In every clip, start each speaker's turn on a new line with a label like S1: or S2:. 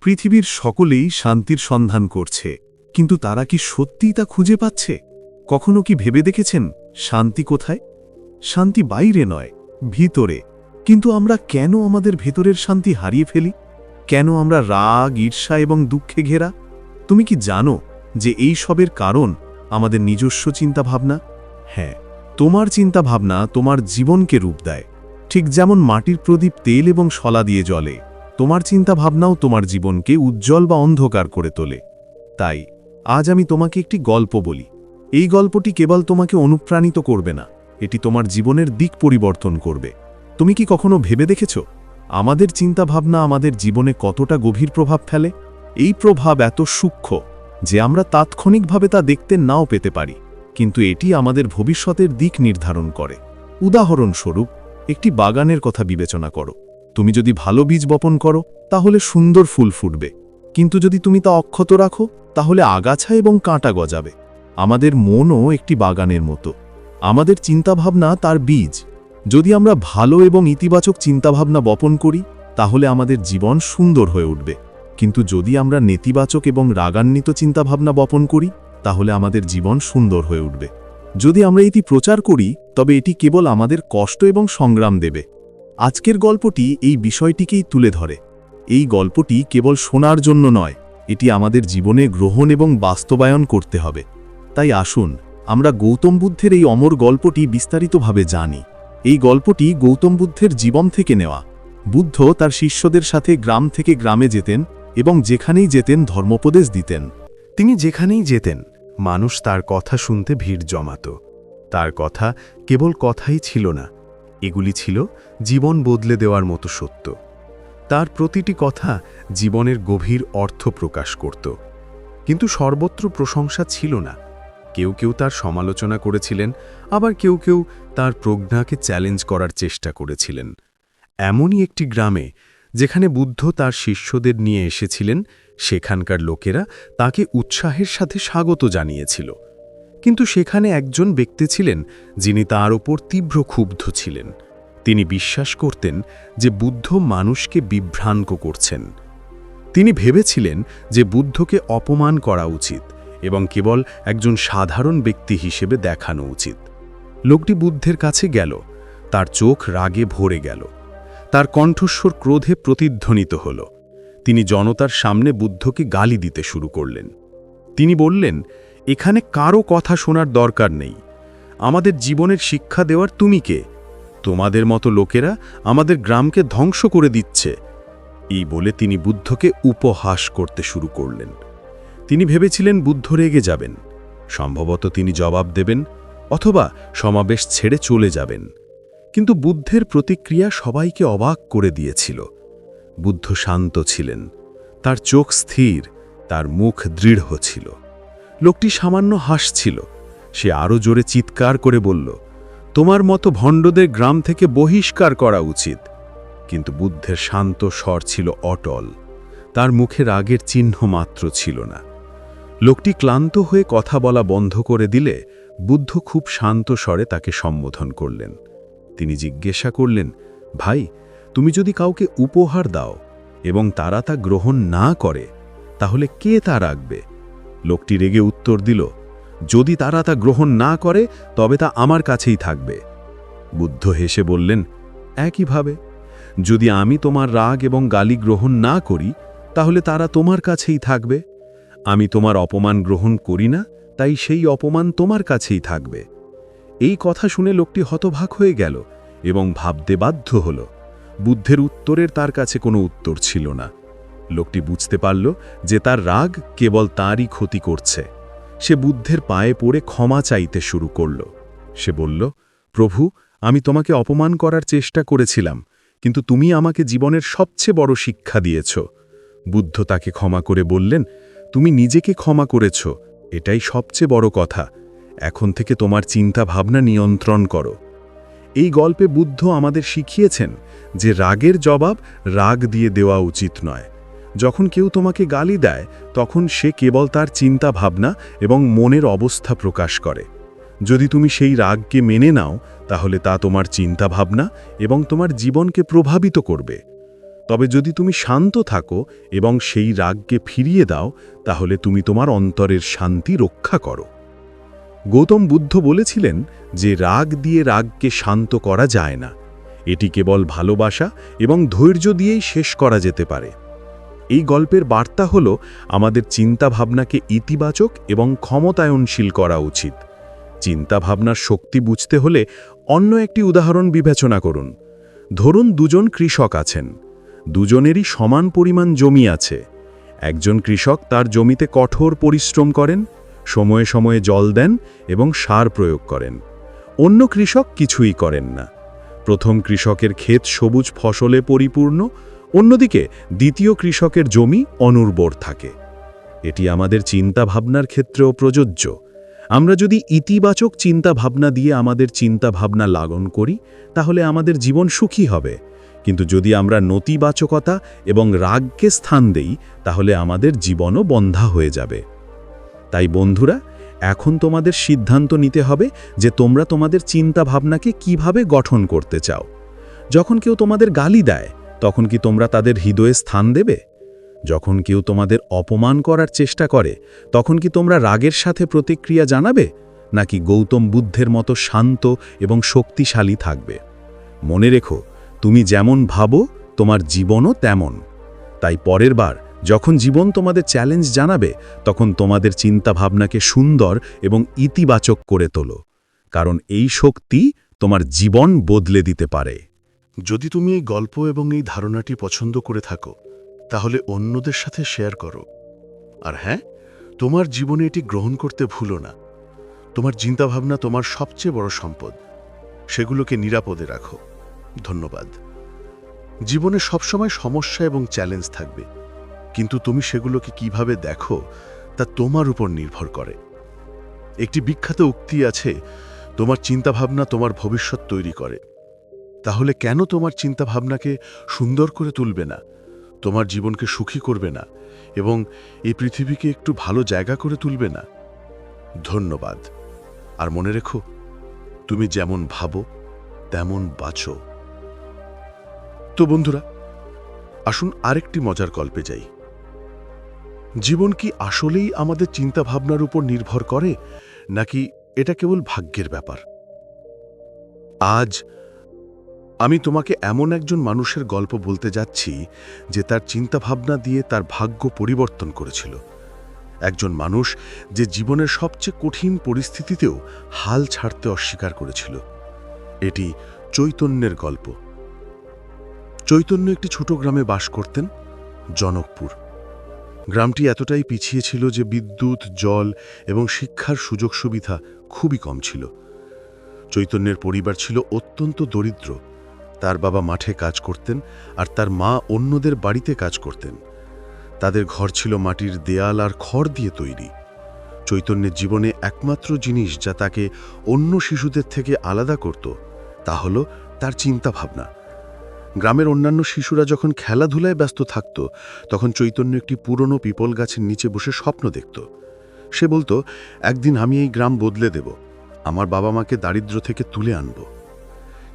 S1: পৃথিবীর সকলেই শান্তির সন্ধান করছে, কিন্তু তারা কি সত্যিই তা খুঁজে পাচ্ছে? কখনো কি ভেবে দেখেছেন শান্তি কোথায়? শান্তি বাইরে নয়, ভিতরে। কিন্তু আমরা কেন আমাদের ভেতরের শান্তি হারিয়ে ফেলি? কেন আমরা রাগ, ঈর্ষা এবং দুঃখে ঘেরা? তুমি কি জানো যে এই সবের কারণ আমাদের নিজস্ব চিন্তাভাবনা? হ্যাঁ, তোমার চিন্তাভাবনা তোমার জীবনকে রূপ দেয়। ঠিক যেমন মাটির প্রদীপ তেল এবং শলা দিয়ে জ্বলে, তোমার চিন্তাভাবনাও তোমার জীবনকে উজ্জ্বল বা অন্ধকার করে তোলে। তাই আজ আমি তোমাকে একটি গল্প বলি। এই গল্পটি কেবল তোমাকে অনুপ্রাণিত করবে না, এটি তোমার জীবনের দিক পরিবর্তন করবে। তুমি কি কখনো ভেবে দেখেছ আমাদের চিন্তাভাবনা আমাদের জীবনে কতটা গভীর প্রভাব ফেলে? এই প্রভাব এত সূক্ষ্ম যে আমরা তাৎক্ষণিকভাবে তা দেখতে নাও পেতে পারি, কিন্তু এটি আমাদের ভবিষ্যতের দিক নির্ধারণ করে। উদাহরণস্বরূপ, একটি বাগানের কথা বিবেচনা করো। তুমি যদি ভালো বীজ বপন করো তাহলে সুন্দর ফুল ফুটবে, কিন্তু যদি তুমি তা অক্ষত রাখো তাহলে আগাছা এবং কাঁটা গজাবে। আমাদের মনও একটি বাগানের মতো। আমাদের চিন্তাভাবনা তার বীজ। যদি আমরা ভালো এবং ইতিবাচক চিন্তাভাবনা বপন করি তাহলে আমাদের জীবন সুন্দর হয়ে উঠবে, কিন্তু যদি আমরা নেতিবাচক এবং রাগান্বিত চিন্তাভাবনা বপন করি তাহলে আমাদের জীবন সুন্দর হয়ে উঠবে। যদি আমরা এটি প্রচার করি তবে এটি কেবল আমাদের কষ্ট এবং সংগ্রাম দেবে। আজকের গল্পটি এই বিষয়টিকেই তুলে ধরে। এই গল্পটি কেবল শোনার জন্য নয়, এটি আমাদের জীবনে গ্রহণ এবং বাস্তবায়ন করতে হবে। তাই আসুন আমরা গৌতম বুদ্ধের এই অমর গল্পটি বিস্তারিতভাবে জানি। এই গল্পটি গৌতম বুদ্ধের জীবন থেকে নেওয়া। বুদ্ধ তার শিষ্যদের সাথে গ্রাম থেকে গ্রামে যেতেন এবং যেখানেই যেতেন ধর্মোপদেশ দিতেন।
S2: তিনি যেখানেই যেতেন মানুষ তার কথা শুনতে ভিড় জমাত। তার কথা কেবল কথাই ছিল না, এগুলি ছিল জীবন বদলে দেওয়ার মতো সত্য। তার প্রতিটি কথা জীবনের গভীর অর্থ প্রকাশ করত। কিন্তু সর্বত্র প্রশংসা ছিল না। কেউ কেউ তার সমালোচনা করেছিলেন, আবার কেউ কেউ তার প্রজ্ঞাকে চ্যালেঞ্জ করার চেষ্টা করেছিলেন। এমনই একটি গ্রামে যেখানে বুদ্ধ তার শিষ্যদের নিয়ে এসেছিলেন, সেখানকার লোকেরা তাকে উৎসাহের সাথে স্বাগত জানিয়েছিল। কিন্তু সেখানে একজন ব্যক্তি ছিলেন যিনি তার ওপর তীব্র ক্ষুব্ধ ছিলেন। তিনি বিশ্বাস করতেন যে বুদ্ধ মানুষকে বিভ্রান্ত করছেন। তিনি ভেবেছিলেন যে বুদ্ধকে অপমান করা উচিত এবং কেবল একজন সাধারণ ব্যক্তি হিসেবে দেখানো উচিত। লোকটি বুদ্ধের কাছে গেল, তার চোখ রাগে ভরে গেল, তার কণ্ঠস্বর ক্রোধে প্রতিধ্বনিত হল। তিনি জনতার সামনে বুদ্ধকে গালি দিতে শুরু করলেন। তিনি বললেন, এখানে কারো কথা শোনার দরকার নেই। আমাদের জীবনের শিক্ষা দেওয়ার তুমি কে? তোমাদের মতো লোকেরা আমাদের গ্রামকে ধ্বংস করে দিচ্ছে। এই বলে তিনি বুদ্ধকে উপহাস করতে শুরু করলেন। তিনি ভেবেছিলেন বুদ্ধ রেগে যাবেন, সম্ভবত তিনি জবাব দেবেন অথবা সমাবেশ ছেড়ে চলে যাবেন। কিন্তু বুদ্ধের প্রতিক্রিয়া সবাইকে অবাক করে দিয়েছিল। বুদ্ধ শান্ত ছিলেন, তার চোখ স্থির, তার মুখ দৃঢ় ছিল। লোকটি সামান্য হাসছিল। সে আরও জোরে চিৎকার করে বলল, তোমার মতো ভণ্ডদের গ্রাম থেকে বহিষ্কার করা উচিত। কিন্তু বুদ্ধের শান্ত স্বর ছিল অটল, তার মুখে রাগের চিহ্ন মাত্র ছিল না। লোকটি ক্লান্ত হয়ে কথা বলা বন্ধ করে দিলে বুদ্ধ খুব শান্ত স্বরে তাকে সম্বোধন করলেন। তিনি জিজ্ঞাসা করলেন, ভাই, তুমি যদি কাউকে উপহার দাও এবং তারা তা গ্রহণ না করে তাহলে কে তা রাখবে? লোকটি রেগে উত্তর দিল, যদি তারা তা গ্রহণ না করে তবে তা আমার কাছেই থাকবে। বুদ্ধ হেসে বললেন, একইভাবে যদি আমি তোমার রাগ এবং গালি গ্রহণ না করি তাহলে তারা তোমার কাছেই থাকবে। আমি তোমার অপমান গ্রহণ করি না, তাই সেই অপমান তোমার কাছেই থাকবে। এই কথা শুনে লোকটি হতবাক হয়ে গেল এবং ভাবতে বাধ্য হল। বুদ্ধের উত্তরের তার কাছে কোনো উত্তর ছিল না। লোকটি বুঝতে পারল যে তার রাগ কেবল তাঁরই ক্ষতি করছে। সে বুদ্ধের পায়ে পড়ে ক্ষমা চাইতে শুরু করল। সে বলল, প্রভু, আমি তোমাকে অপমান করার চেষ্টা করেছিলাম, কিন্তু তুমি আমাকে জীবনের সবচেয়ে বড় শিক্ষা দিয়েছ। বুদ্ধ তাকে ক্ষমা করে বললেন, তুমি নিজেকে ক্ষমা করেছ, এটাই সবচেয়ে বড় কথা। এখন থেকে তোমার চিন্তা ভাবনা নিয়ন্ত্রণ করো। এই গল্পে বুদ্ধ আমাদের শিখিয়েছেন যে রাগের জবাব রাগ দিয়ে দেওয়া উচিত নয়। যখন কেউ তোমাকে গালি দেয় তখন সে কেবল তার চিন্তা ভাবনা এবং মনের অবস্থা প্রকাশ করে। যদি তুমি সেই রাগকে মেনে নাও তাহলে তা তোমার চিন্তা ভাবনা এবং তোমার জীবনকে প্রভাবিত করবে। তবে যদি তুমি শান্ত থাকো এবং সেই রাগকে ফিরিয়ে দাও, তাহলে তুমি তোমার অন্তরের শান্তি রক্ষা করো। গৌতম বুদ্ধ বলেছিলেন যে রাগ দিয়ে রাগকে শান্ত করা যায় না, এটি কেবল ভালোবাসা এবং ধৈর্য দিয়েই শেষ করা যেতে পারে। এই গল্পের বার্তা হল আমাদের চিন্তাভাবনাকে ইতিবাচক এবং ক্ষমতায়নশীল করা উচিত। চিন্তাভাবনার শক্তি বুঝতে হলে অন্য একটি উদাহরণ বিবেচনা করুন। ধরুন দুজন কৃষক আছেন, দুজনেরই সমান পরিমাণ জমি আছে। একজন কৃষক তার জমিতে কঠোর পরিশ্রম করেন, সময়ে সময়ে জল দেন এবং সার প্রয়োগ করেন। অন্য কৃষক কিছুই করেন না। প্রথম কৃষকের ক্ষেত সবুজ ফসলে পরিপূর্ণ, অন্যদিকে দ্বিতীয় কৃষকের জমি অনুর্বর থাকে। এটি আমাদের চিন্তাভাবনার ক্ষেত্রেও প্রযোজ্য। আমরা যদি ইতিবাচক চিন্তাভাবনা দিয়ে আমাদের চিন্তাভাবনা লালন করি, তাহলে আমাদের জীবন সুখী হবে। কিন্তু যদি আমরা নতিবাচকতা এবং রাগকে স্থান দেই, তাহলে আমাদের জীবনও বন্ধা হয়ে যাবে। তাই বন্ধুরা, এখন তোমাদের সিদ্ধান্ত নিতে হবে যে তোমরা তোমাদের চিন্তাভাবনাকে কিভাবে গঠন করতে চাও। যখন কেউ তোমাদের গালি দেয়, তখন কি তোমরা তাদের হৃদয়ে স্থান দেবে? যখন কেউ তোমাদের অপমান করার চেষ্টা করে, তখন কি তোমরা রাগের সাথে প্রতিক্রিয়া জানাবে, নাকি গৌতম বুদ্ধের মতো শান্ত এবং শক্তিশালী থাকবে? মনে রেখো, তুমি যেমন ভাবো, তোমার জীবনও তেমন। তাই পরের বার যখন জীবন তোমাদের চ্যালেঞ্জ জানাবে, তখন তোমাদের চিন্তাভাবনাকে সুন্দর এবং ইতিবাচক করে তোলো, কারণ এই শক্তি তোমার জীবন বদলে দিতে পারে।
S3: যদি তুমি এই গল্প এবং এই ধারণাটি পছন্দ করে থাকো, তাহলে অন্যদের সাথে শেয়ার করো। আর হ্যাঁ, তোমার জীবনে এটি গ্রহণ করতে ভুলো না। তোমার চিন্তাভাবনা তোমার সবচেয়ে বড় সম্পদ, সেগুলোকে নিরাপদে রাখো। ধন্যবাদ। জীবনে সবসময় সমস্যা এবং চ্যালেঞ্জ থাকবে, কিন্তু তুমি সেগুলোকে কিভাবে দেখো তা তোমার উপর নির্ভর করে। একটি বিখ্যাত উক্তি আছে, তোমার চিন্তাভাবনা তোমার ভবিষ্যৎ তৈরি করে। তাহলে কেন তোমার চিন্তাভাবনাকে সুন্দর করে তুলবে না, তোমার জীবনকে সুখী করবে না এবং এই পৃথিবীকে একটু ভালো জায়গা করে তুলবে না? ধন্যবাদ। আর মনে রেখো, তুমি যেমন ভাবো তেমন বাঁচো। তো বন্ধুরা, আসুন আরেকটি মজার গল্পে যাই। জীবন কি আসলেই আমাদের চিন্তাভাবনার উপর নির্ভর করে, নাকি এটা কেবল ভাগ্যের ব্যাপার? আজ আমি তোমাকে এমন একজন মানুষের গল্প বলতে যাচ্ছি যে তার চিন্তাভাবনা দিয়ে তার ভাগ্য পরিবর্তন করেছিল। একজন মানুষ যে জীবনের সবচেয়ে কঠিন পরিস্থিতিতেও হাল ছাড়তে অস্বীকার করেছিল। এটি চৈতন্যের গল্প। চৈতন্য একটি ছোট গ্রামে বাস করতেন, জনকপুর। গ্রামটি এতটাই পিছিয়ে ছিল যে বিদ্যুৎ, জল এবং শিক্ষার সুযোগ সুবিধা খুবই কম ছিল। চৈতন্যের পরিবার ছিল অত্যন্ত দরিদ্র। তার বাবা মাঠে কাজ করতেন আর তার মা অন্যদের বাড়িতে কাজ করতেন। তাদের ঘর ছিল মাটির দেয়াল আর খড় দিয়ে তৈরি। চৈতন্যের জীবনে একমাত্র জিনিস যা তাকে অন্য শিশুদের থেকে আলাদা করত, তা হল তার চিন্তাভাবনা। গ্রামের অন্যান্য শিশুরা যখন খেলাধুলায় ব্যস্ত থাকত, তখন চৈতন্য একটি পুরনো পিপল গাছের নিচে বসে স্বপ্ন দেখত। সে বলতো, একদিন আমি এই গ্রাম বদলে দেব, আমার বাবা মাকে দারিদ্র্য থেকে তুলে আনব।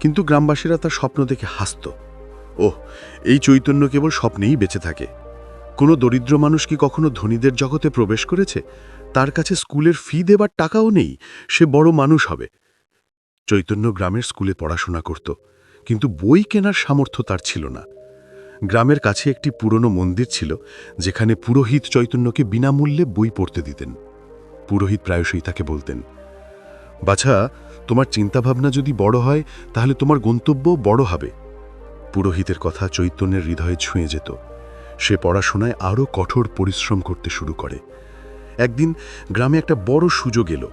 S3: কিন্তু গ্রামবাসীরা তার স্বপ্ন দেখে হাসত। ওহ, এই চৈতন্য কেবল স্বপ্নেই বেঁচে থাকে। কোনো দরিদ্র মানুষ কি কখনো ধনীদের জগতে প্রবেশ করেছে? তার কাছে স্কুলের ফি দেবার টাকাও নেই, সে বড় মানুষ হবে। চৈতন্য গ্রামের স্কুলে পড়াশোনা করত, কিন্তু বই কেনার সামর্থ্য তার ছিল না। গ্রামের কাছে একটি পুরনো মন্দির ছিল, যেখানে পুরোহিত চৈতন্যকে বিনামূল্যে বই পড়তে দিতেন। পুরোহিত প্রায়শই তাকে বলতেন, বাছা, তোমার চিন্তাভাবনা যদি বড় হয়, তাহলে তোমার গন্তব্য বড় হবে। পুরোহিতের কথা চৈতন্যের হৃদয়ে ছুঁয়ে যেত। সে পড়াশোনায় আরও কঠোর পরিশ্রম করতে শুরু করে। একদিন গ্রামে একটা বড় সুযোগ এলো।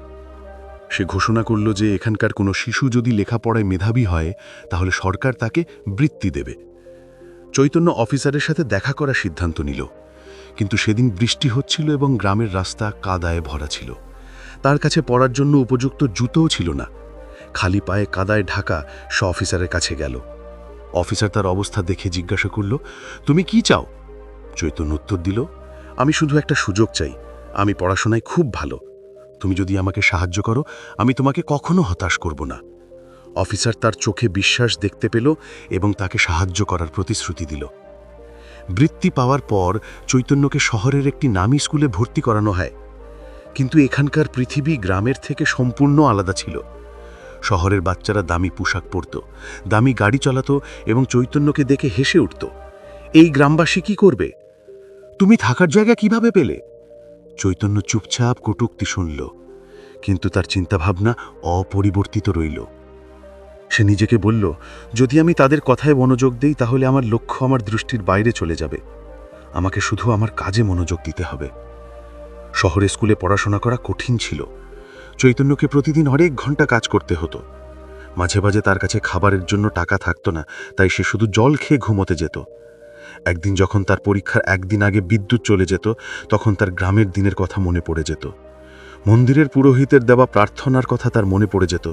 S3: সে ঘোষণা করল যে এখানকার কোনো শিশু যদি লেখাপড়ায় মেধাবী হয়, তাহলে সরকার তাকে বৃত্তি দেবে। চৈতন্য অফিসারের সাথে দেখা করার সিদ্ধান্ত নিল, কিন্তু সেদিন বৃষ্টি হচ্ছিল এবং গ্রামের রাস্তা কাদায় ভরা ছিল। তার কাছে পড়ার জন্য উপযুক্ত জুতোও ছিল না। খালি পায়ে কাদায় ঢাকা সে অফিসারের কাছে গেল। অফিসার তার অবস্থা দেখে জিজ্ঞাসা করল, তুমি কি চাও? চৈতন্য উত্তর দিল, আমি শুধু একটা সুযোগ চাই। আমি পড়াশোনায় খুব ভালো। তুমি যদি আমাকে সাহায্য করো, আমি তোমাকে কখনো হতাশ করব না। অফিসার তার চোখে বিশ্বাস দেখতে পেল এবং তাকে সাহায্য করার প্রতিশ্রুতি দিল। বৃত্তি পাওয়ার পর চৈতন্যকে শহরের একটি নামী স্কুলে ভর্তি করানো হয়। কিন্তু এখানকার পৃথিবী গ্রামের থেকে সম্পূর্ণ আলাদা ছিল। শহরের বাচ্চারা দামি পোশাক পরত, দামি গাড়ি চালাত এবং চৈতন্যকে দেখে হেসে উঠত। এই গ্রামবাসী কি করবে? তুমি থাকার জায়গা কিভাবে পেলে? চৈতন্য চুপচাপ কটূক্তি শুনল, কিন্তু তার চিন্তাভাবনা অপরিবর্তিত রইল। সে নিজেকে বলল, যদি আমি তাদের কথায় মনোযোগ দিই তাহলে আমার লক্ষ্য আমার দৃষ্টির বাইরে চলে যাবে। আমাকে শুধু আমার কাজে মনোযোগ দিতে হবে। শহরে স্কুলে পড়াশোনা করা কঠিন ছিল। চৈতন্যকে প্রতিদিন অনেক ঘন্টা কাজ করতে হতো। মাঝে মাঝে তার কাছে খাবারের জন্য টাকা থাকতো না, তাই সে শুধু জল খেয়ে ঘুমোতে যেত। একদিন যখন তার পরীক্ষার একদিন আগে বিদ্যুৎ চলে যেত, তখন তার গ্রামের দিনের কথা মনে পড়ে যেত। মন্দিরের পুরোহিতের দেওয়া প্রার্থনার কথা তার মনে পড়ে যেত।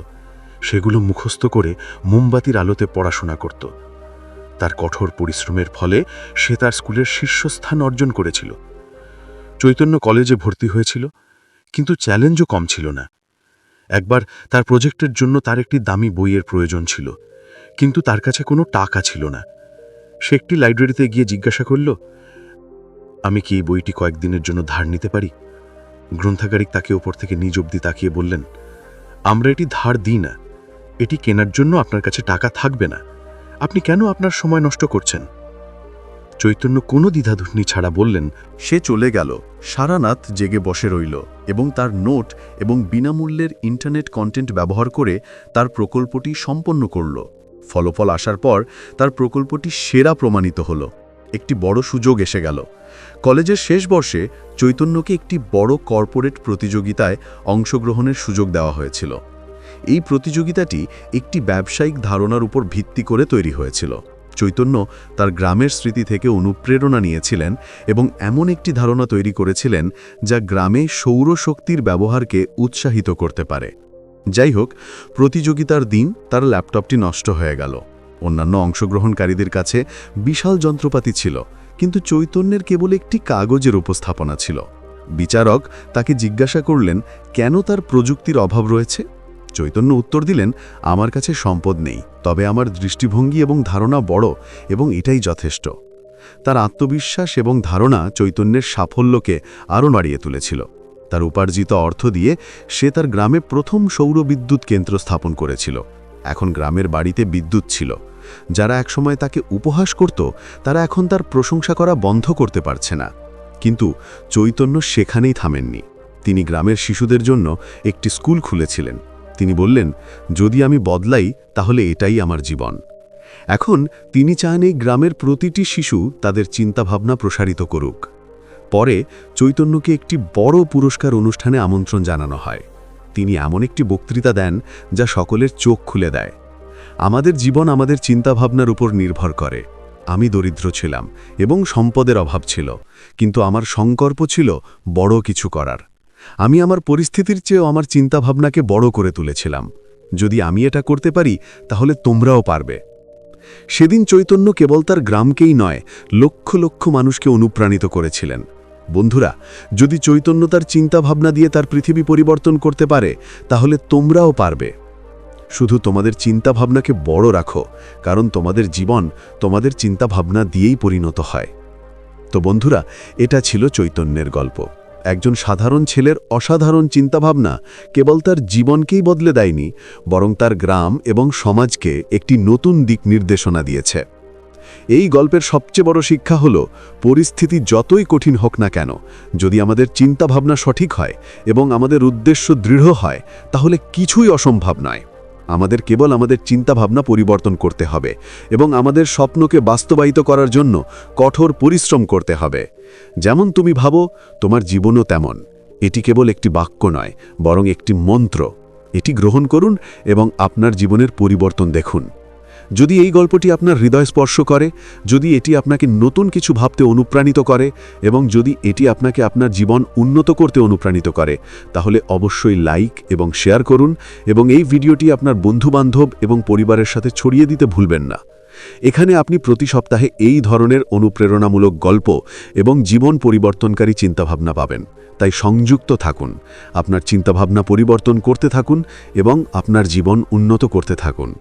S3: সেগুলো মুখস্থ করে মোমবাতির আলোতে পড়াশোনা করত। তার কঠোর পরিশ্রমের ফলে সে তার স্কুলের শীর্ষস্থান অর্জন করেছিল। চৈতন্য কলেজে ভর্তি হয়েছিল, কিন্তু চ্যালেঞ্জও কম ছিল না। একবার তার প্রজেক্টের জন্য তার একটি দামি বইয়ের প্রয়োজন ছিল, কিন্তু তার কাছে কোনো টাকা ছিল না। সে একটি লাইব্রেরিতে গিয়ে জিজ্ঞাসা করল, আমি কি এই বইটি কয়েকদিনের জন্য ধার নিতে পারি? গ্রন্থাগারিক তাকে ওপর থেকে নিজ অবধি তাকিয়ে বললেন, আমরা এটি ধার দিই না। এটি কেনার জন্য আপনার কাছে টাকা থাকবে না। আপনি কেন আপনার সময় নষ্ট করছেন? চৈতন্য কোনো দ্বিধাদ্বন্দ্ব ছাড়া বললেন,
S1: সে চলে গেল। সারা রাত জেগে বসে রইল এবং তার নোট এবং বিনামূল্যের ইন্টারনেট কন্টেন্ট ব্যবহার করে তার প্রকল্পটি সম্পন্ন করল। ফলাফল আসার পর তার প্রকল্পটি সেরা প্রমাণিত হল। একটি বড় সুযোগ এসে গেল। কলেজের শেষ বর্ষে চৈতন্যকে একটি বড় কর্পোরেট প্রতিযোগিতায় অংশগ্রহণের সুযোগ দেওয়া হয়েছিল। এই প্রতিযোগিতাটি একটি ব্যবসায়িক ধারণার উপর ভিত্তি করে তৈরি হয়েছিল। চৈতন্য তার গ্রামের স্মৃতি থেকে অনুপ্রেরণা নিয়েছিলেন এবং এমন একটি ধারণা তৈরি করেছিলেন যা গ্রামে সৌরশক্তির ব্যবহারকে উৎসাহিত করতে পারে। যাই হোক, প্রতিযোগিতার দিন তার ল্যাপটপটি নষ্ট হয়ে গেল। অন্যান্য অংশগ্রহণকারীদের কাছে বিশাল যন্ত্রপাতি ছিল, কিন্তু চৈতন্যের কেবল একটি কাগজের উপস্থাপনা ছিল। বিচারক তাকে জিজ্ঞাসা করলেন কেন তার প্রযুক্তির অভাব রয়েছে। চৈতন্য উত্তর দিলেন, আমার কাছে সম্পদ নেই, তবে আমার দৃষ্টিভঙ্গি এবং ধারণা বড় এবং এটাই যথেষ্ট। তার আত্মবিশ্বাস এবং ধারণা চৈতন্যের সাফল্যকে আরও বাড়িয়ে তুলেছিল। তার উপার্জিত অর্থ দিয়ে সে তার গ্রামে প্রথম সৌর বিদ্যুৎ কেন্দ্র স্থাপন করেছিল। এখন গ্রামের বাড়িতে বিদ্যুৎ ছিল। যারা একসময় তাকে উপহাস করত, তারা এখন তার প্রশংসা করা বন্ধ করতে পারছে না। কিন্তু চৈতন্য সেখানেই থামেননি। তিনি গ্রামের শিশুদের জন্য একটি স্কুল খুলেছিলেন। তিনি বললেন, যদি আমি বদলাই তাহলে এটাই আমার জীবন। এখন তিনি চান এই গ্রামের প্রতিটি শিশু তাদের চিন্তাভাবনা প্রসারিত করুক। পরে চৈতন্যকে একটি বড় পুরস্কার অনুষ্ঠানে আমন্ত্রণ জানানো হয়। তিনি এমন একটি বক্তৃতা দেন যা সকলের চোখ খুলে দেয়। আমাদের জীবন আমাদের চিন্তাভাবনার উপর নির্ভর করে। আমি দরিদ্র ছিলাম এবং সম্পদের অভাব ছিল, কিন্তু আমার সংকল্প ছিল বড় কিছু করার। আমি আমার পরিস্থিতির চেয়েও আমার চিন্তাভাবনাকে বড় করে তুলেছিলাম। যদি আমি এটা করতে পারি তাহলে তোমরাও পারবে। সেদিন চৈতন্য কেবল তার গ্রামকেই নয়, লক্ষ লক্ষ মানুষকে অনুপ্রাণিত করেছিলেন। বন্ধুরা, যদি চৈতন্য তার চিন্তাভাবনা দিয়ে তার পৃথিবী পরিবর্তন করতে পারে, তাহলে তোমরাও পারবে। শুধু তোমাদের চিন্তাভাবনাকে বড় রাখো, কারণ তোমাদের জীবন তোমাদের চিন্তাভাবনা দিয়েই পরিণত হয়। তো বন্ধুরা, এটা ছিল চৈতন্যের গল্প। একজন সাধারণ ছেলের অসাধারণ চিন্তাভাবনা কেবল তার জীবনকেই বদলে দেয়নি, বরং তার গ্রাম এবং সমাজকে একটি নতুন দিক নির্দেশনা দিয়েছে। এই গল্পের সবচেয়ে বড় শিক্ষা হল, পরিস্থিতি যতই কঠিন হোক না কেন, যদি আমাদের চিন্তাভাবনা সঠিক হয় এবং আমাদের উদ্দেশ্য দৃঢ় হয়, তাহলে কিছুই অসম্ভব নয়। আমাদের কেবল আমাদের চিন্তাভাবনা পরিবর্তন করতে হবে এবং আমাদের স্বপ্নকে বাস্তবায়িত করার জন্য কঠোর পরিশ্রম করতে হবে। যেমন তুমি ভাবো, তোমার জীবনও তেমন। এটি কেবল একটি বাক্য নয়, বরং একটি মন্ত্র। এটি গ্রহণ করুন এবং আপনার জীবনের পরিবর্তন দেখুন। যদি এই গল্পটি আপনার হৃদয় স্পর্শ করে, যদি এটি আপনাকে নতুন কিছু ভাবতে অনুপ্রাণিত করে এবং যদি এটি আপনাকে আপনার জীবন উন্নত করতে অনুপ্রাণিত করে, তাহলে অবশ্যই লাইক এবং শেয়ার করুন এবং এই ভিডিওটি আপনার বন্ধুবান্ধব এবং পরিবারের সাথে ছড়িয়ে দিতে ভুলবেন না। এখানে আপনি প্রতি সপ্তাহে এই ধরনের অনুপ্রেরণামূলক গল্প এবং জীবন পরিবর্তনকারী চিন্তাভাবনা পাবেন। তাই সংযুক্ত থাকুন, আপনার চিন্তাভাবনা পরিবর্তন করতে থাকুন এবং আপনার জীবন উন্নত করতে থাকুন।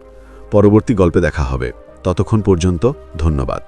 S1: পরবর্তী গল্পে দেখা হবে। ততক্ষণ পর্যন্ত ধন্যবাদ।